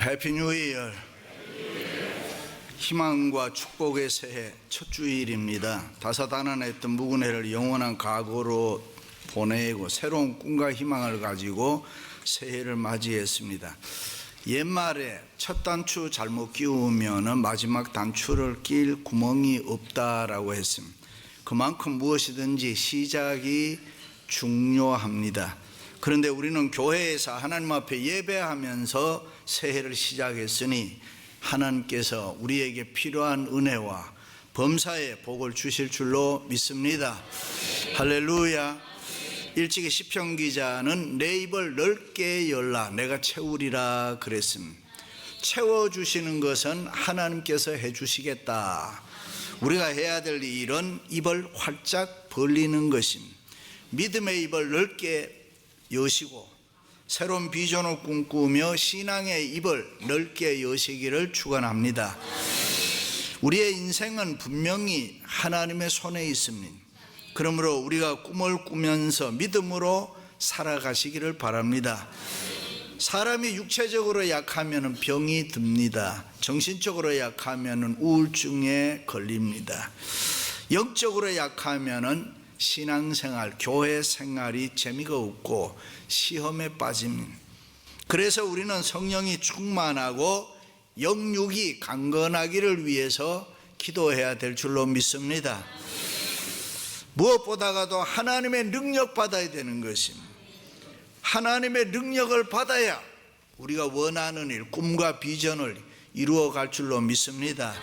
해피 뉴 이어. 희망과 축복의 새해 첫 주일입니다. 다사다난했던 묵은 해를 영원한 각오로 보내고 새로운 꿈과 희망을 가지고 새해를 맞이했습니다. 옛말에 첫 단추 잘못 끼우면 마지막 단추를 낄 구멍이 없다라고 했습니다. 그만큼 무엇이든지 시작이 중요합니다. 그런데 우리는 교회에서 하나님 앞에 예배하면서 새해를 시작했으니 하나님께서 우리에게 필요한 은혜와 범사의 복을 주실 줄로 믿습니다. 할렐루야. 일찍이 시편 기자는 내 입을 넓게 열라 내가 채우리라 그랬습니다. 채워주시는 것은 하나님께서 해주시겠다. 우리가 해야 될 일은 입을 활짝 벌리는 것입니다. 믿음의 입을 넓게 여시고 새로운 비전을 꿈꾸며 신앙의 입을 넓게 여시기를 축원합니다. 우리의 인생은 분명히 하나님의 손에 있습니다. 그러므로 우리가 꿈을 꾸면서 믿음으로 살아가시기를 바랍니다. 사람이 육체적으로 약하면 병이 듭니다. 정신적으로 약하면 우울증에 걸립니다. 영적으로 약하면 신앙생활, 교회 생활이 재미가 없고 시험에 빠집니다. 그래서 우리는 성령이 충만하고 영육이 강건하기를 위해서 기도해야 될 줄로 믿습니다. 무엇보다도 하나님의 능력 받아야 되는 것입니다. 하나님의 능력을 받아야 우리가 원하는 일, 꿈과 비전을 이루어갈 줄로 믿습니다.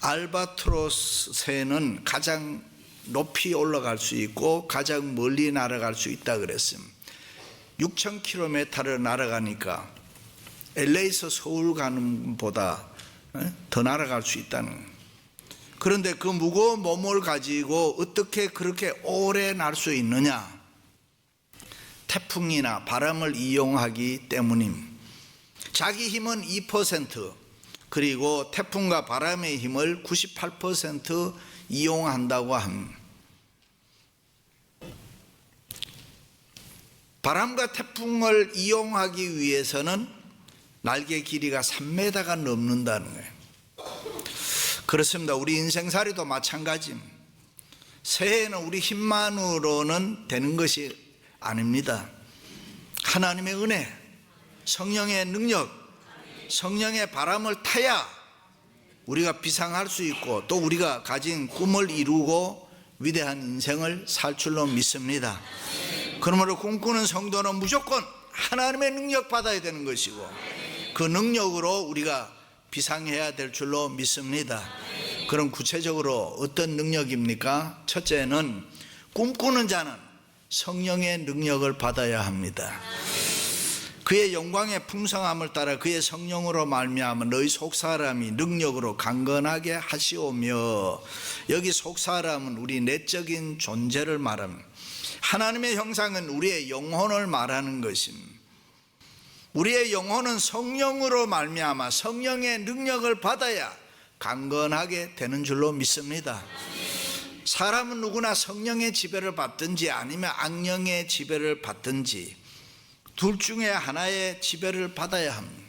알바트로스 새는 가장 높이 올라갈 수 있고 가장 멀리 날아갈 수 있다 그랬습니다. 6,000km를 날아가니까 LA에서 서울 가는 보다 더 날아갈 수 있다는 거예요. 그런데 그 무거운 몸을 가지고 어떻게 그렇게 오래 날 수 있느냐? 태풍이나 바람을 이용하기 때문입니다. 자기 힘은 2%, 그리고 태풍과 바람의 힘을 98% 이용한다고 합니다. 바람과 태풍을 이용하기 위해서는 날개 길이가 3m가 넘는다는 거예요. 그렇습니다. 우리 인생살이도 마찬가지입니다. 새해는 우리 힘만으로는 되는 것이 아닙니다. 하나님의 은혜, 성령의 능력, 성령의 바람을 타야 우리가 비상할 수 있고 또 우리가 가진 꿈을 이루고 위대한 인생을 살 줄로 믿습니다. 그러므로 꿈꾸는 성도는 무조건 하나님의 능력 받아야 되는 것이고 그 능력으로 우리가 비상해야 될 줄로 믿습니다. 그럼 구체적으로 어떤 능력입니까? 첫째는 꿈꾸는 자는 성령의 능력을 받아야 합니다. 그의 영광의 풍성함을 따라 그의 성령으로 말미암아 너희 속사람이 능력으로 강건하게 하시오며, 여기 속사람은 우리 내적인 존재를 말합니다. 하나님의 형상은 우리의 영혼을 말하는 것입니다. 우리의 영혼은 성령으로 말미암아 성령의 능력을 받아야 강건하게 되는 줄로 믿습니다. 사람은 누구나 성령의 지배를 받든지 아니면 악령의 지배를 받든지 둘 중에 하나의 지배를 받아야 합니다.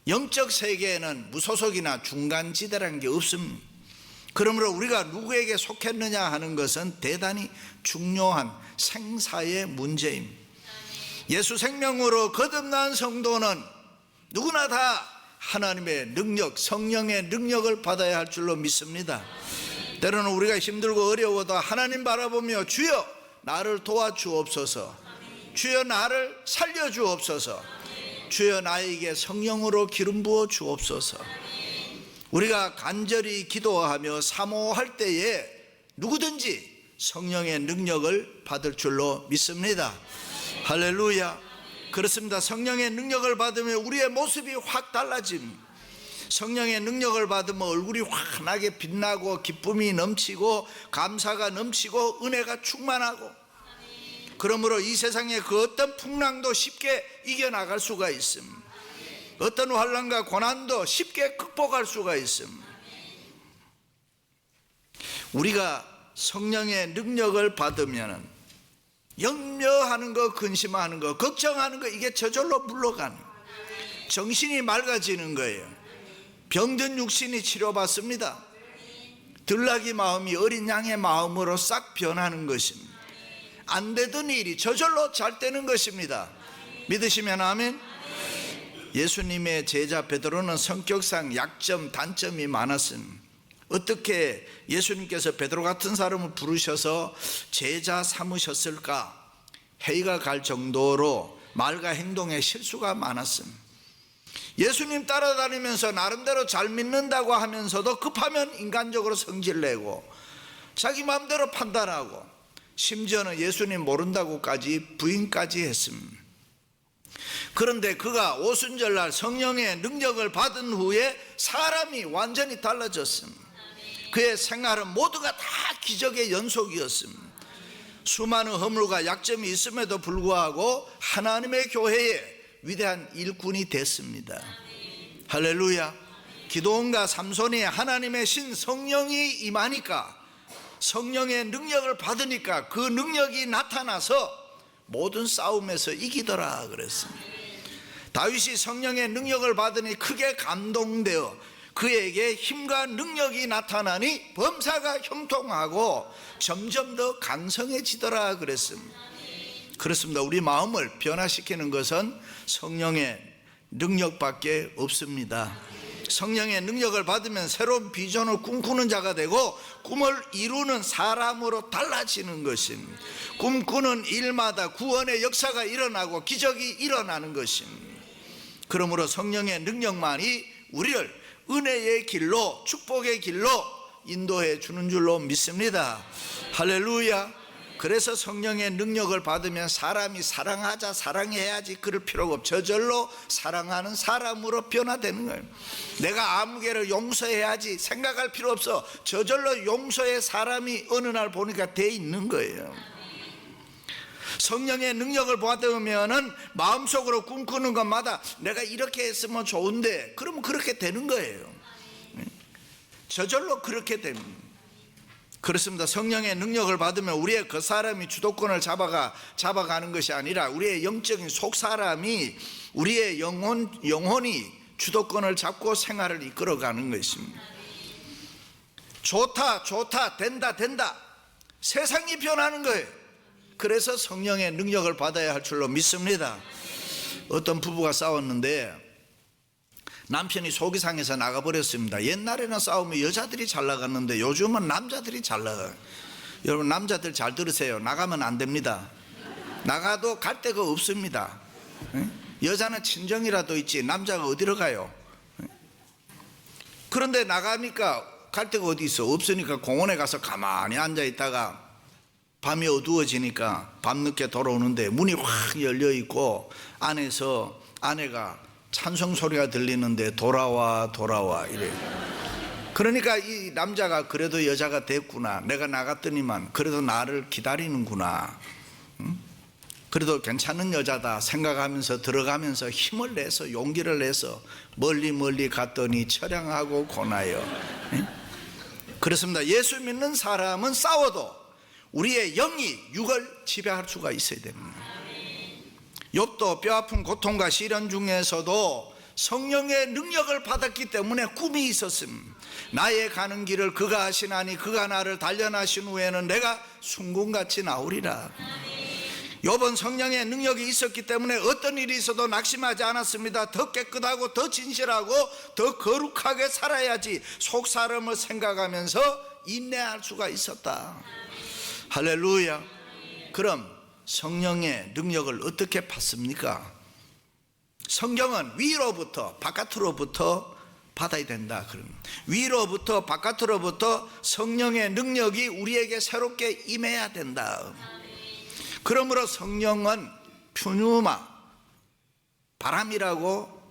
영적 세계에는 무소속이나 중간지대라는 게 없습니다. 그러므로 우리가 누구에게 속했느냐 하는 것은 대단히 중요한 생사의 문제입니다. 예수 생명으로 거듭난 성도는 누구나 다 하나님의 능력, 성령의 능력을 받아야 할 줄로 믿습니다. 때로는 우리가 힘들고 어려워도 하나님 바라보며 주여 나를 도와주옵소서, 주여 나를 살려주옵소서, 주여 나에게 성령으로 기름 부어 주옵소서. 우리가 간절히 기도하며 사모할 때에 누구든지 성령의 능력을 받을 줄로 믿습니다. 할렐루야. 그렇습니다. 성령의 능력을 받으면 우리의 모습이 확 달라집니다. 성령의 능력을 받으면 얼굴이 환하게 빛나고 기쁨이 넘치고 감사가 넘치고 은혜가 충만하고, 그러므로 이 세상의 그 어떤 풍랑도 쉽게 이겨나갈 수가 있습니다. 어떤 환난과 고난도 쉽게 극복할 수가 있습니다. 우리가 성령의 능력을 받으면 염려하는 거, 근심하는 거, 걱정하는 거, 이게 저절로 물러가는, 정신이 맑아지는 거예요. 병든 육신이 치료받습니다. 들나귀 마음이 어린 양의 마음으로 싹 변하는 것입니다. 안 되던 일이 저절로 잘 되는 것입니다. 믿으시면 아멘. 예수님의 제자 베드로는 성격상 약점, 단점이 많았습니다. 어떻게 예수님께서 베드로 같은 사람을 부르셔서 제자 삼으셨을까? 회의가 갈 정도로 말과 행동에 실수가 많았습니다. 예수님 따라다니면서 나름대로 잘 믿는다고 하면서도 급하면 인간적으로 성질내고 자기 마음대로 판단하고 심지어는 예수님 모른다고까지 부인까지 했습니다. 그런데 그가 오순절날 성령의 능력을 받은 후에 사람이 완전히 달라졌습니다. 그의 생활은 모두가 다 기적의 연속이었습니다. 수많은 허물과 약점이 있음에도 불구하고 하나님의 교회에 위대한 일꾼이 됐습니다. 할렐루야. 기도원과 삼손이 하나님의 신 성령이 임하니까, 성령의 능력을 받으니까 그 능력이 나타나서 모든 싸움에서 이기더라 그랬습니다. 다윗이 성령의 능력을 받으니 크게 감동되어 그에게 힘과 능력이 나타나니 범사가 형통하고 점점 더 강성해지더라 그랬습니다. 그렇습니다. 우리 마음을 변화시키는 것은 성령의 능력밖에 없습니다. 성령의 능력을 받으면 새로운 비전을 꿈꾸는 자가 되고 꿈을 이루는 사람으로 달라지는 것입니다. 꿈꾸는 일마다 구원의 역사가 일어나고 기적이 일어나는 것입니다. 그러므로 성령의 능력만이 우리를 은혜의 길로, 축복의 길로 인도해 주는 줄로 믿습니다. 할렐루야. 그래서 성령의 능력을 받으면 사람이 사랑하자, 사랑해야지 그럴 필요가 없고 저절로 사랑하는 사람으로 변화되는 거예요. 내가 아무개를 용서해야지 생각할 필요 없어. 저절로 용서의 사람이 어느 날 보니까 돼 있는 거예요. 성령의 능력을 받으면은 마음속으로 꿈꾸는 것마다 내가 이렇게 했으면 좋은데, 그러면 그렇게 되는 거예요. 저절로 그렇게 됩니다. 그렇습니다. 성령의 능력을 받으면 우리의 그 사람이 주도권을 잡아가는 것이 아니라 우리의 영적인 속사람이, 우리의 영혼이 주도권을 잡고 생활을 이끌어가는 것입니다. 좋다, 된다. 세상이 변하는 거예요. 그래서 성령의 능력을 받아야 할 줄로 믿습니다. 어떤 부부가 싸웠는데 남편이 속이 상해서 나가버렸습니다. 옛날에는 싸우면 여자들이 잘 나갔는데 요즘은 남자들이 잘 나가요. 여러분, 남자들 잘 들으세요. 나가면 안 됩니다. 나가도 갈 데가 없습니다. 여자는 친정이라도 있지 남자가 어디로 가요? 그런데 나가니까 갈 데가 어디 있어? 없으니까 공원에 가서 가만히 앉아있다가 밤이 어두워지니까 밤늦게 돌아오는데 문이 확 열려있고 안에서 아내가 찬송 소리가 들리는데 돌아와 이래요. 그러니까 이 남자가 그래도 여자가 됐구나, 내가 나갔더니만 그래도 나를 기다리는구나, 그래도 괜찮은 여자다 생각하면서 들어가면서 힘을 내서 용기를 내서 멀리 갔더니 처량하고 고나요. 그렇습니다. 예수 믿는 사람은 싸워도 우리의 영이 육을 지배할 수가 있어야 됩니다. 욥도 뼈아픈 고통과 시련 중에서도 성령의 능력을 받았기 때문에 꿈이 있었습니다. 나의 가는 길을 그가 하시나니 그가 나를 단련하신 후에는 내가 순금같이 나오리라. 욥은 성령의 능력이 있었기 때문에 어떤 일이 있어도 낙심하지 않았습니다. 더 깨끗하고 더 진실하고 더 거룩하게 살아야지 속사람을 생각하면서 인내할 수가 있었다. 할렐루야. 그럼 성령의 능력을 어떻게 받습니까? 성경은 위로부터 바깥으로부터 받아야 된다. 위로부터 바깥으로부터 성령의 능력이 우리에게 새롭게 임해야 된다. 그러므로 성령은 푸뉴마, 바람이라고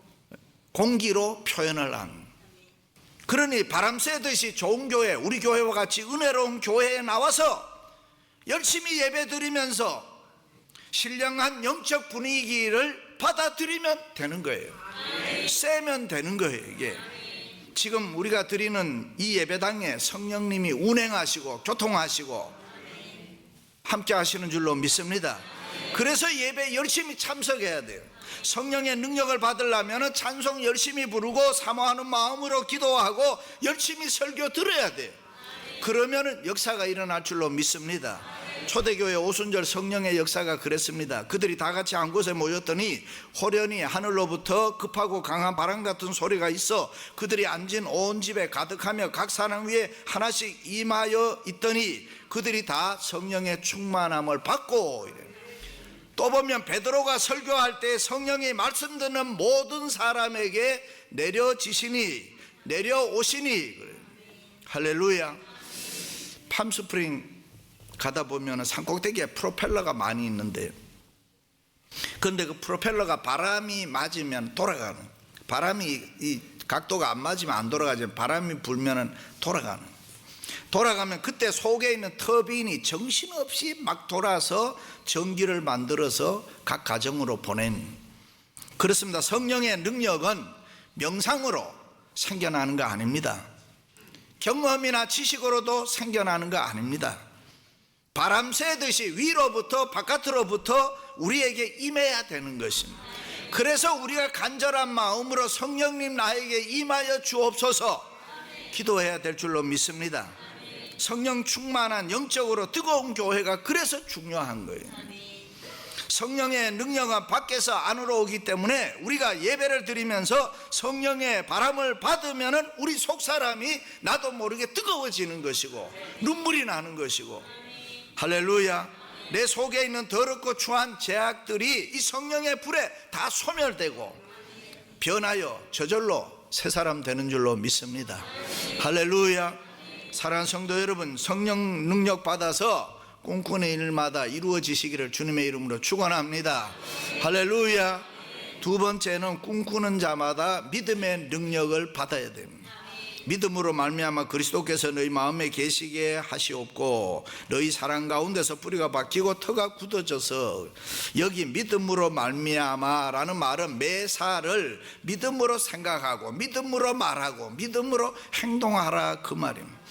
공기로 표현을 한, 그러니 바람 쐬듯이 좋은 교회, 우리 교회와 같이 은혜로운 교회에 나와서 열심히 예배 드리면서 신령한 영적 분위기를 받아들이면 되는 거예요. 쐬면 되는 거예요. 이게 지금 우리가 드리는 이 예배당에 성령님이 운행하시고 교통하시고 함께 하시는 줄로 믿습니다. 그래서 예배 열심히 참석해야 돼요. 성령의 능력을 받으려면 찬송 열심히 부르고 사모하는 마음으로 기도하고 열심히 설교 들어야 돼요. 그러면 역사가 일어날 줄로 믿습니다. 초대교회 오순절 성령의 역사가 그랬습니다. 그들이 다 같이 한 곳에 모였더니 호련히 하늘로부터 급하고 강한 바람 같은 소리가 있어 그들이 앉은 온 집에 가득하며 각 사람 위에 하나씩 임하여 있더니 그들이 다 성령의 충만함을 받고. 또 보면 베드로가 설교할 때 성령이 말씀 듣는 모든 사람에게 내려오시니. 할렐루야. 팜스프링 가다 보면 산꼭대기에 프로펠러가 많이 있는데, 그런데 그 프로펠러가 바람이 맞으면 돌아가는, 바람이 이 각도가 안 맞으면 안 돌아가지만 바람이 불면 돌아가면 그때 속에 있는 터빈이 정신없이 막 돌아서 전기를 만들어서 각 가정으로 보내는. 그렇습니다. 성령의 능력은 명상으로 생겨나는 거 아닙니다. 경험이나 지식으로도 생겨나는 거 아닙니다. 바람 쐬듯이 위로부터 바깥으로부터 우리에게 임해야 되는 것입니다. 그래서 우리가 간절한 마음으로 성령님 나에게 임하여 주옵소서 기도해야 될 줄로 믿습니다. 성령 충만한 영적으로 뜨거운 교회가 그래서 중요한 거예요. 성령의 능력은 밖에서 안으로 오기 때문에 우리가 예배를 드리면서 성령의 바람을 받으면 우리 속사람이 나도 모르게 뜨거워지는 것이고 눈물이 나는 것이고, 할렐루야. 내 속에 있는 더럽고 추한 죄악들이 이 성령의 불에 다 소멸되고 변하여 저절로 새 사람 되는 줄로 믿습니다. 할렐루야. 사랑하는 성도 여러분, 성령 능력 받아서 꿈꾸는 일마다 이루어지시기를 주님의 이름으로 축원합니다. 할렐루야. 두 번째는 꿈꾸는 자마다 믿음의 능력을 받아야 됩니다. 믿음으로 말미암아 그리스도께서 너희 마음에 계시게 하시옵고 너희 사랑 가운데서 뿌리가 박히고 터가 굳어져서, 여기 믿음으로 말미암아라는 말은 매사를 믿음으로 생각하고 믿음으로 말하고 믿음으로 행동하라 그 말입니다.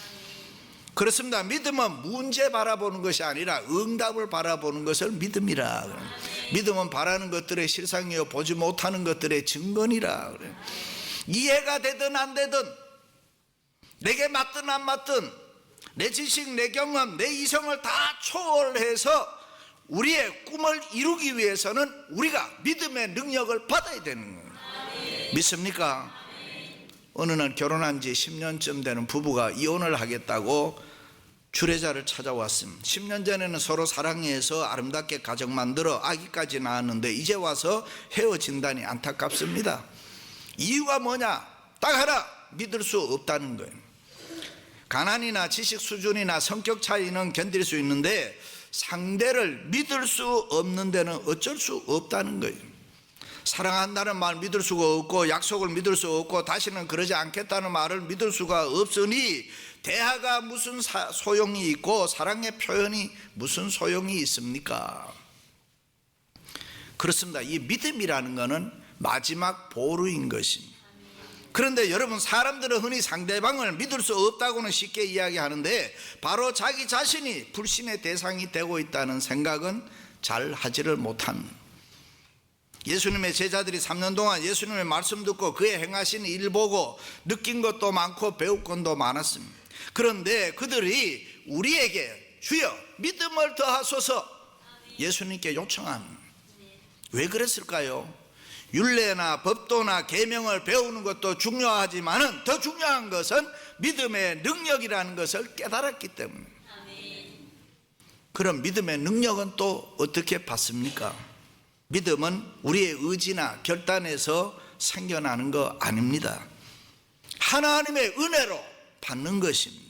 그렇습니다. 믿음은 문제 바라보는 것이 아니라 응답을 바라보는 것을 믿음이라. 믿음은 바라는 것들의 실상이요 보지 못하는 것들의 증거니라. 이해가 되든 안 되든, 내게 맞든 안 맞든, 내 지식, 내 경험, 내 이성을 다 초월해서 우리의 꿈을 이루기 위해서는 우리가 믿음의 능력을 받아야 되는 거예요. 믿습니까? 어느 날 결혼한 지 10년쯤 되는 부부가 이혼을 하겠다고 주례자를 찾아왔습니다. 10년 전에는 서로 사랑해서 아름답게 가정 만들어 아기까지 낳았는데 이제 와서 헤어진다니 안타깝습니다. 이유가 뭐냐? 딱 하나, 믿을 수 없다는 거예요. 가난이나 지식 수준이나 성격 차이는 견딜 수 있는데 상대를 믿을 수 없는 데는 어쩔 수 없다는 거예요. 사랑한다는 말 믿을 수가 없고 약속을 믿을 수 없고 다시는 그러지 않겠다는 말을 믿을 수가 없으니 대화가 무슨 소용이 있고 사랑의 표현이 무슨 소용이 있습니까? 그렇습니다. 이 믿음이라는 것은 마지막 보루인 것입니다. 그런데 여러분, 사람들은 흔히 상대방을 믿을 수 없다고는 쉽게 이야기하는데 바로 자기 자신이 불신의 대상이 되고 있다는 생각은 잘 하지를 못한, 예수님의 제자들이 3년 동안 예수님의 말씀 듣고 그의 행하신 일 보고 느낀 것도 많고 배울 것도 많았습니다. 그런데 그들이 우리에게 주여 믿음을 더하소서 예수님께 요청합니다. 왜 그랬을까요? 율례나 법도나 계명을 배우는 것도 중요하지만 더 중요한 것은 믿음의 능력이라는 것을 깨달았기 때문에. 그럼 믿음의 능력은 또 어떻게 받습니까? 믿음은 우리의 의지나 결단에서 생겨나는 거 아닙니다. 하나님의 은혜로 받는 것입니다.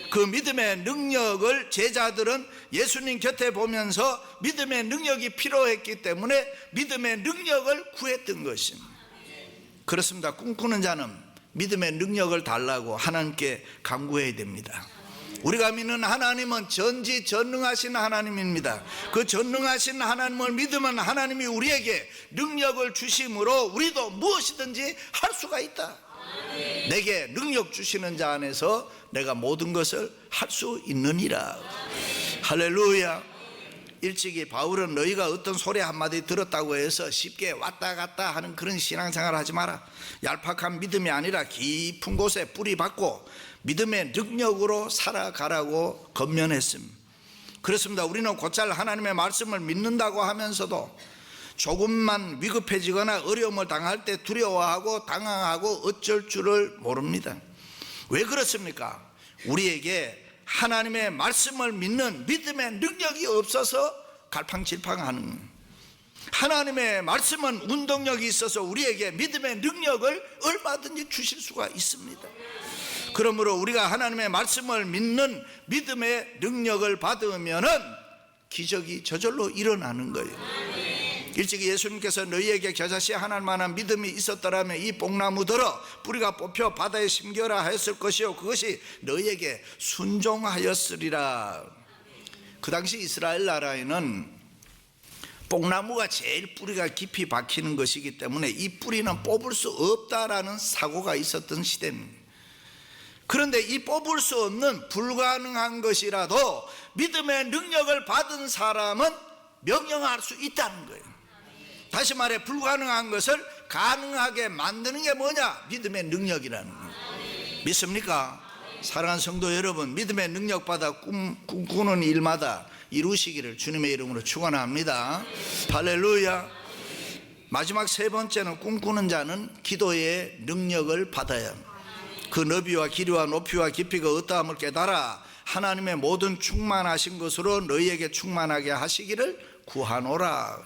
그 믿음의 능력을 제자들은 예수님 곁에 보면서 믿음의 능력이 필요했기 때문에 믿음의 능력을 구했던 것입니다. 그렇습니다. 꿈꾸는 자는 믿음의 능력을 달라고 하나님께 간구해야 됩니다. 우리가 믿는 하나님은 전지전능하신 하나님입니다. 그 전능하신 하나님을 믿으면 하나님이 우리에게 능력을 주심으로 우리도 무엇이든지 할 수가 있다. 내게 능력 주시는 자 안에서 내가 모든 것을 할 수 있느니라. 할렐루야. 일찍이 바울은 너희가 어떤 소리 한마디 들었다고 해서 쉽게 왔다 갔다 하는 그런 신앙생활 하지 마라. 얄팍한 믿음이 아니라 깊은 곳에 뿌리 박고 믿음의 능력으로 살아가라고 권면했습니다. 그렇습니다. 우리는 곧잘 하나님의 말씀을 믿는다고 하면서도 조금만 위급해지거나 어려움을 당할 때 두려워하고 당황하고 어쩔 줄을 모릅니다. 왜 그렇습니까? 우리에게 하나님의 말씀을 믿는 믿음의 능력이 없어서 갈팡질팡하는, 하나님의 말씀은 운동력이 있어서 우리에게 믿음의 능력을 얼마든지 주실 수가 있습니다. 그러므로 우리가 하나님의 말씀을 믿는 믿음의 능력을 받으면은 기적이 저절로 일어나는 거예요. 일찍이 예수님께서 너희에게 겨자씨 하나만한 믿음이 있었더라면 이 뽕나무들어 뿌리가 뽑혀 바다에 심겨라 하였을 것이요 그것이 너희에게 순종하였으리라. 그 당시 이스라엘 나라에는 뽕나무가 제일 뿌리가 깊이 박히는 것이기 때문에 이 뿌리는 뽑을 수 없다라는 사고가 있었던 시대입니다. 그런데 이 뽑을 수 없는 불가능한 것이라도 믿음의 능력을 받은 사람은 명령할 수 있다는 거예요. 다시 말해 불가능한 것을 가능하게 만드는 게 뭐냐? 믿음의 능력이라는 거예요. 믿습니까? 사랑하는 성도 여러분, 믿음의 능력 받아 꿈꾸는 일마다 이루시기를 주님의 이름으로 축원합니다. 할렐루야. 마지막 세 번째는 꿈꾸는 자는 기도의 능력을 받아야 합니다. 그 너비와 길이와 높이와 깊이가 어떠함을 깨달아 하나님의 모든 충만하신 것으로 너희에게 충만하게 하시기를 구하노라.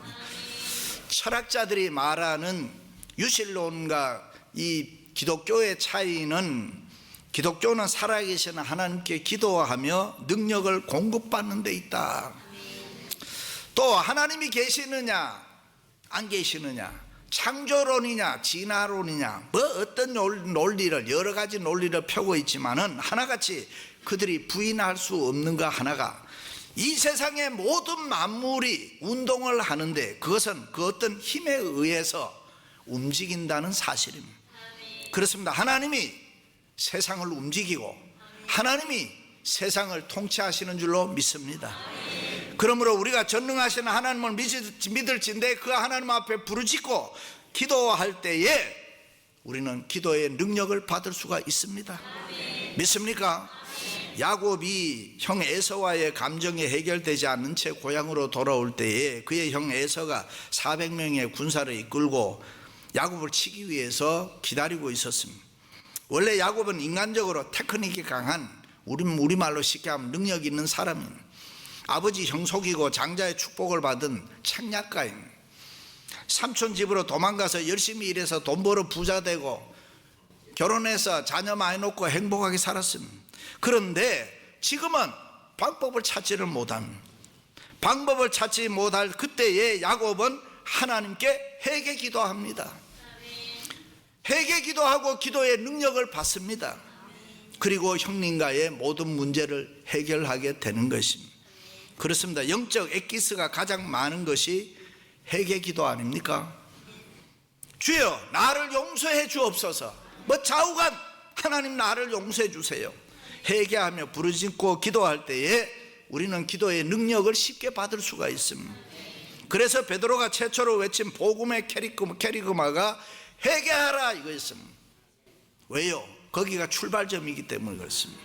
철학자들이 말하는 유실론과 이 기독교의 차이는, 기독교는 살아계신 하나님께 기도하며 능력을 공급받는 데 있다. 또 하나님이 계시느냐 안 계시느냐, 창조론이냐 진화론이냐, 뭐 어떤 논리를, 여러 가지 논리를 펴고 있지만은 하나같이 그들이 부인할 수 없는 거 하나가, 이 세상의 모든 만물이 운동을 하는데 그것은 그 어떤 힘에 의해서 움직인다는 사실입니다. 그렇습니다. 하나님이 세상을 움직이고 하나님이 세상을 통치하시는 줄로 믿습니다. 그러므로 우리가 전능하신 하나님을 믿을진데 그 하나님 앞에 부르짖고 기도할 때에 우리는 기도의 능력을 받을 수가 있습니다. 믿습니까? 야곱이 형 에서와의 감정이 해결되지 않는 채 고향으로 돌아올 때에 그의 형 에서가 400명의 군사를 이끌고 야곱을 치기 위해서 기다리고 있었습니다. 원래 야곱은 인간적으로 테크닉이 강한, 우리말로 쉽게 하면 능력 있는 사람입니다. 아버지 형 속이고 장자의 축복을 받은 창략가입니다. 삼촌 집으로 도망가서 열심히 일해서 돈 벌어 부자 되고 결혼해서 자녀 많이 놓고 행복하게 살았습니다. 그런데 지금은 방법을 찾지를 못합니다. 방법을 찾지 못할 그때에 야곱은 하나님께 회개 기도합니다. 회개 기도하고 기도의 능력을 받습니다. 그리고 형님과의 모든 문제를 해결하게 되는 것입니다. 그렇습니다. 영적 엑기스가 가장 많은 것이 회개 기도 아닙니까? 주여 나를 용서해 주옵소서. 뭐 좌우간 하나님 나를 용서해 주세요. 회개하며 부르짖고 기도할 때에 우리는 기도의 능력을 쉽게 받을 수가 있습니다. 그래서 베드로가 최초로 외친 복음의 캐리그마가 회개하라 이거였습니다. 왜요? 거기가 출발점이기 때문에 그렇습니다.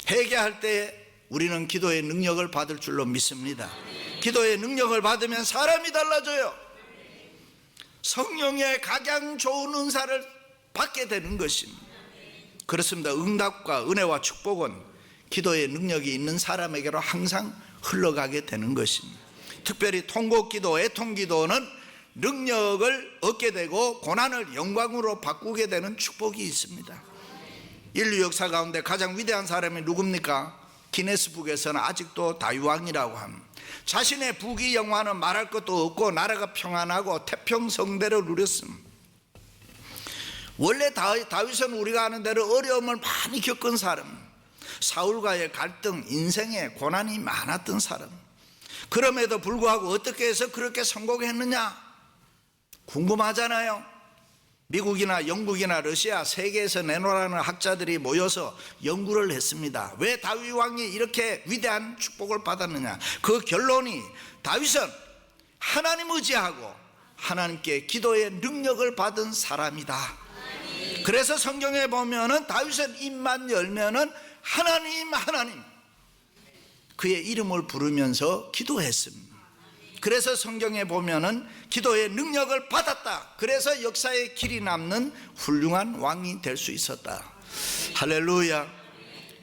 회개할 때 우리는 기도의 능력을 받을 줄로 믿습니다. 기도의 능력을 받으면 사람이 달라져요. 성령의 각양 좋은 은사를 받게 되는 것입니다. 그렇습니다. 응답과 은혜와 축복은 기도의 능력이 있는 사람에게로 항상 흘러가게 되는 것입니다. 특별히 통곡기도, 애통기도는 능력을 얻게 되고 고난을 영광으로 바꾸게 되는 축복이 있습니다. 인류 역사 가운데 가장 위대한 사람이 누굽니까? 기네스북에서는 아직도 다윗왕이라고 합니다. 자신의 부귀 영화는 말할 것도 없고 나라가 평안하고 태평성대를 누렸습니다. 원래 다윗은 우리가 아는 대로 어려움을 많이 겪은 사람, 사울과의 갈등, 인생에 고난이 많았던 사람. 그럼에도 불구하고 어떻게 해서 그렇게 성공했느냐 궁금하잖아요. 미국이나 영국이나 러시아, 세계에서 내놓으라는 학자들이 모여서 연구를 했습니다. 왜 다윗 왕이 이렇게 위대한 축복을 받았느냐? 그 결론이 다윗은 하나님 의지하고 하나님께 기도의 능력을 받은 사람이다. 그래서 성경에 보면은 다윗은 입만 열면은 하나님 그의 이름을 부르면서 기도했습니다. 그래서 성경에 보면은 기도의 능력을 받았다. 그래서 역사의 길이 남는 훌륭한 왕이 될 수 있었다. 할렐루야.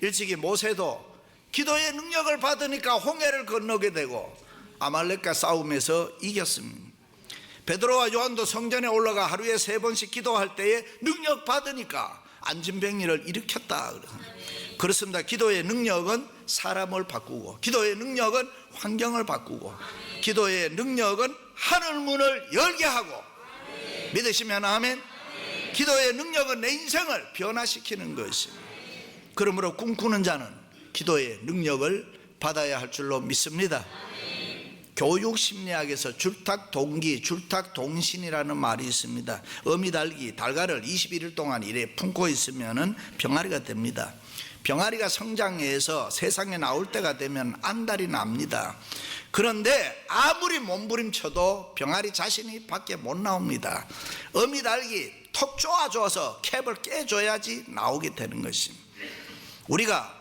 일찍이 모세도 기도의 능력을 받으니까 홍해를 건너게 되고 아말렉과 싸움에서 이겼습니다. 베드로와 요한도 성전에 올라가 하루에 3번씩 기도할 때에 능력 받으니까 안진병리를 일으켰다. 그렇습니다. 기도의 능력은 사람을 바꾸고, 기도의 능력은 환경을 바꾸고, 기도의 능력은 하늘 문을 열게 하고, 믿으시면 아멘. 기도의 능력은 내 인생을 변화시키는 것입니다. 그러므로 꿈꾸는 자는 기도의 능력을 받아야 할 줄로 믿습니다. 교육심리학에서 줄탁동기, 줄탁동신이라는 말이 있습니다. 어미달기, 달걀을 21일 동안 이래 품고 있으면 병아리가 됩니다. 병아리가 성장해서 세상에 나올 때가 되면 안달이 납니다. 그런데 아무리 몸부림쳐도 병아리 자신이 밖에 못 나옵니다. 어미달기 톡 쪼아줘서 캡을 깨줘야지 나오게 되는 것입니다. 우리가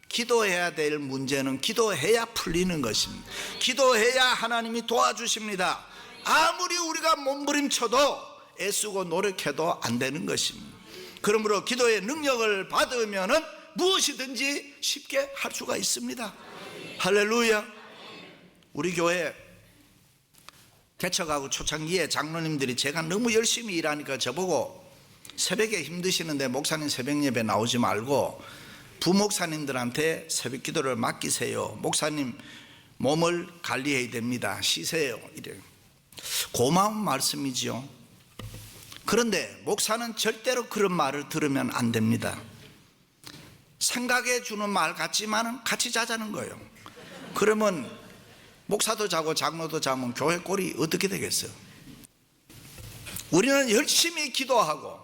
기도해야 될 문제는 기도해야 풀리는 것입니다. 기도해야 하나님이 도와주십니다. 아무리 우리가 몸부림쳐도 애쓰고 노력해도 안 되는 것입니다. 그러므로 기도의 능력을 받으면은 무엇이든지 쉽게 할 수가 있습니다. 할렐루야. 우리 교회 개척하고 초창기에 장로님들이 제가 너무 열심히 일하니까 저보고 새벽에 힘드시는데 목사님 새벽 예배 나오지 말고 부목사님들한테 새벽 기도를 맡기세요. 목사님 몸을 관리해야 됩니다. 쉬세요. 이래요. 고마운 말씀이지요. 그런데 목사는 절대로 그런 말을 들으면 안 됩니다. 생각해 주는 말 같지만 같이 자자는 거예요. 그러면 목사도 자고 장로도 자면 교회 꼴이 어떻게 되겠어요? 우리는 열심히 기도하고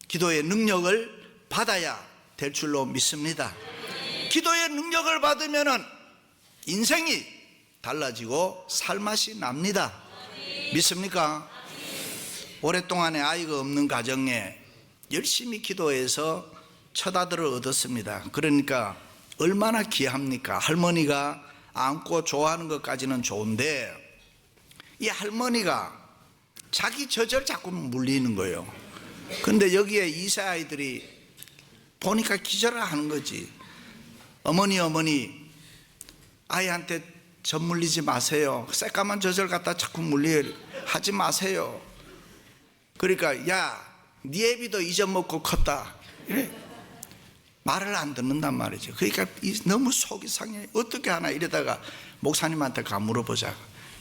기도의 능력을 받아야 될 줄로 믿습니다. 기도의 능력을 받으면 인생이 달라지고 살맛이 납니다. 믿습니까? 오랫동안에 아이가 없는 가정에 열심히 기도해서 첫 아들을 얻었습니다. 그러니까 얼마나 귀합니까? 할머니가 안고 좋아하는 것까지는 좋은데 이 할머니가 자기 젖을 자꾸 물리는 거예요. 근데 여기에 이세 아이들이 보니까 기절을 하는 거지. 어머니 아이한테 젖 물리지 마세요. 새까만 젖을 갖다 자꾸 하지 마세요. 그러니까 야, 네 애비도 잊어먹고 컸다. 이래. 말을 안 듣는단 말이죠. 그러니까 너무 속이 상해. 어떻게 하나 이러다가 목사님한테 가 물어보자.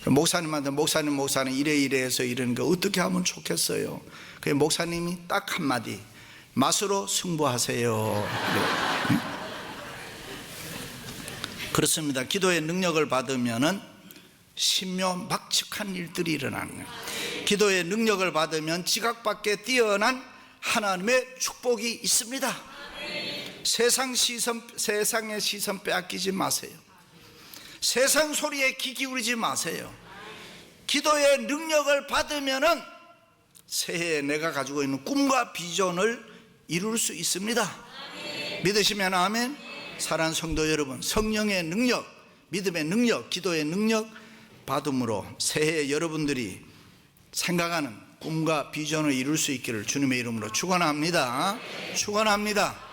목사님한테 목사님 이래 해서 이러니까 어떻게 하면 좋겠어요. 그 목사님이 딱 한마디, 맛으로 승부하세요. 응? 그렇습니다. 기도의 능력을 받으면은 신묘막측한 일들이 일어나는 거예요. 기도의 능력을 받으면 지각밖에 뛰어난 하나님의 축복이 있습니다. 세상의 시선 빼앗기지 마세요. 세상 소리에 귀 기울이지 마세요. 기도의 능력을 받으면은 새해에 내가 가지고 있는 꿈과 비전을 이룰 수 있습니다. 믿으시면 아멘. 사랑하는 성도 여러분, 성령의 능력, 믿음의 능력, 기도의 능력 받음으로 새해 여러분들이 생각하는 꿈과 비전을 이룰 수 있기를 주님의 이름으로 축원합니다. 축원합니다.